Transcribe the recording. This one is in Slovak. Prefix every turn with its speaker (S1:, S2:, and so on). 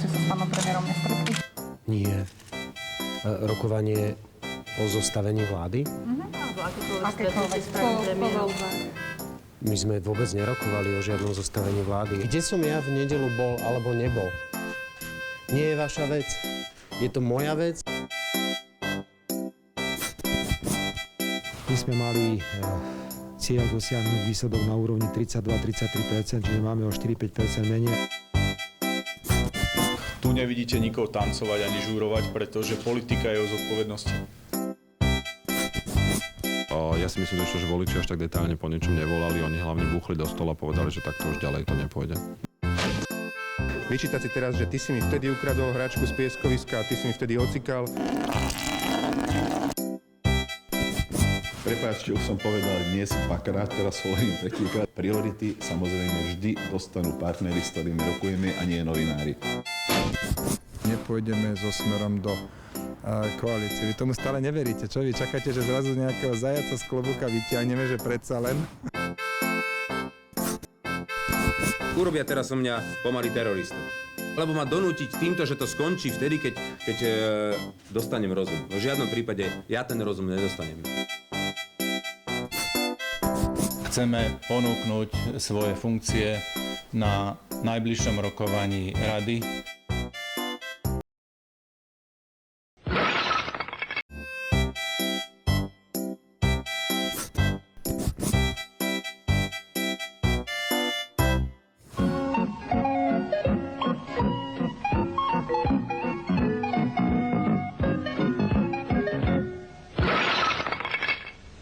S1: ste sa s pánom premiérom nestretli?
S2: Nie. Rokovanie o zostavení vlády?
S1: Akékoľvek
S2: My sme vôbec nerokovali o žiadnom zostavení vlády. Kde som ja v nedeľu bol alebo nebol? Nie je vaša vec. Je to moja vec.
S3: My sme mali cieľ dosiahnuť výsledok na úrovni 32-33%, čiže máme o 4-5% menej.
S4: Tu nevidíte nikoho tancovať ani žúrovať, pretože politika je o zodpovednosti.
S5: Ja si myslím, že voliči až tak detailne po niečom nevolali. Oni hlavne búchli do stola a povedali, že takto už ďalej to nepôjde.
S6: Vyčítať si teraz, že ty si mi vtedy ukradol hračku z pieskoviska a ty si mi vtedy ocikal.
S7: Prepáčte, už som povedal dnes dvakrát, teraz hovorím tretíkrát. Priority samozrejme vždy dostanú partneri, s ktorými rokujeme, a nie novinári.
S8: Nepôjdeme so smerom do koalície. Vy tomu stále neveríte, čo? Vy čakáte, že zrazu nejakého zajaca z klobúka vyťahneme, že predsa len?
S9: Urobia teraz so mňa pomaly teroristu. Lebo ma donútiť týmto, že to skončí vtedy, keď dostanem rozum. V žiadnom prípade ja ten rozum nedostanem.
S4: Chceme ponúknuť svoje funkcie na najbližšom rokovaní rady